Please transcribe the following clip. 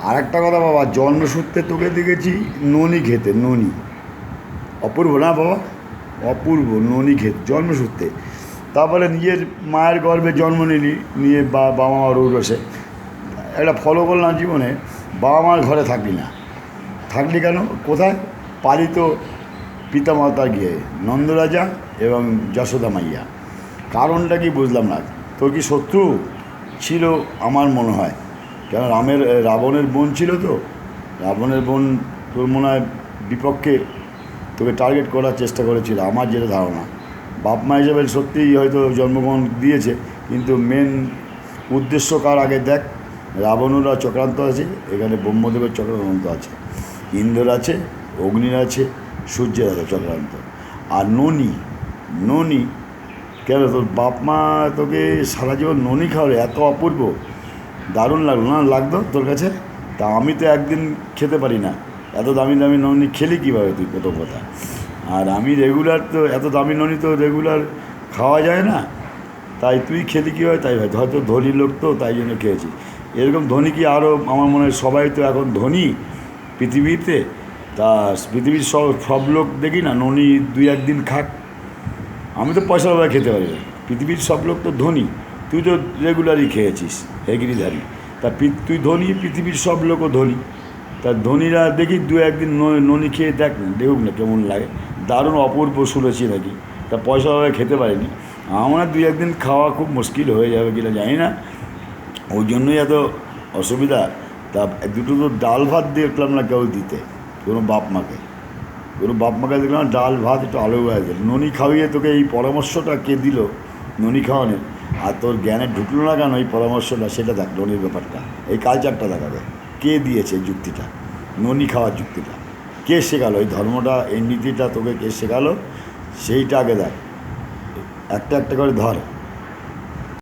আর একটা কথা বাবা, জন্মসূত্রে তোকে দেখেছি ননি খেতে, ননি। অপূর্ব না বাবা, অপূর্ব ননি খেতে জন্মসূত্রে। তারপরে নিজের মায়ের গর্ভে জন্ম নিলি, নিয়ে বাবা মার ঔরসে একটা ফলো করলাম জীবনে, বাবা মার ঘরে থাকলি না। থাকলি কেন? কোথায়? পালিত পিতামাতা গিয়ে নন্দরাজা এবং যশোদা মাইয়া। কারণটা কি বুঝলাম না। তোর কি শত্রু ছিল? আমার মনে হয়, কেন রাবণের বোন ছিল তো, রাবণের বোন তোর মনে হয় বিপক্ষে তোকে টার্গেট করার চেষ্টা করেছিল, আমার যেটা ধারণা। বাপ মা হিসেবে সত্যিই হয়তো জন্মগ্রহণ দিয়েছে, কিন্তু মেন উদ্দেশ্য কার আগে দেখ। রাবণরা চক্রান্ত আছে, এখানে ব্রহ্মদেবের চক্রান্ত আছে, ইন্দ্র আছে, অগ্নির আছে, সূর্যের আছে চক্রান্ত। আর ননি, ননি কেন তোর বাপ মা তোকে সারা জীবন ননি খাওয়ালে? এত অপূর্ব, দারুণ লাগলো না? লাগতো তোর কাছে? তা আমি তো একদিন খেতে পারি না, এত দামি দামি ননি খেলি কীভাবে তুই? প্রথম কথা। আর আমি রেগুলার তো এত দামি ননি তো রেগুলার খাওয়া যায় না, তাই তুই খেলি কীভাবে? তাই হয়তো ধনী লোক তো, তাই জন্য খেয়েছি। এরকম ধনী কি আরও? আমার মনে হয় সবাই তো এখন ধনী পৃথিবীতে। তা পৃথিবীর সব লোক দেখি না ননি দুই একদিন খাক। আমি তো পয়সার অভাবে খেতে পারি না। পৃথিবীর সব লোক তো ধনী, তুই তো রেগুলারই খেয়েছিস হেগিরিধারি। তা তুই ধনী, পৃথিবীর সব লোকও ধনী। তা ধনীরা দেখি দু একদিন ননি খেয়ে দেখ না, দেখুক না কেমন লাগে। দারুণ অপূর্ব শুনেছি নাকি। তা পয়সার অভাবে খেতে পারিনি। আমার দুই একদিন খাওয়া খুব মুশকিল হয়ে যাবে কিনা জানি না, ওই জন্যই এত অসুবিধা। তা দুটো তো ডাল ভাত দেখলাম না কেউ দিতে, কোনো বাপ মাকে। কোনো বাপ মাকে দেখলাম ডাল ভাত একটু আলু ভাজা। ননি খাওয়িয়ে তোকে এই পরামর্শটা কে দিল ননি খাওয়ানোর? আর তোর জ্ঞানে ঢুকলো না কেন এই পরামর্শটা, সেটা দেখ। ননির ব্যাপারটা, এই কালচারটা দেখাবে কে দিয়েছে এই যুক্তিটা, ননি খাওয়ার যুক্তিটা কে শেখালো? এই ধর্মটা, এই নীতিটা তোকে কে শেখালো, সেইটা আগে দেখ। একটা একটা করে ধর।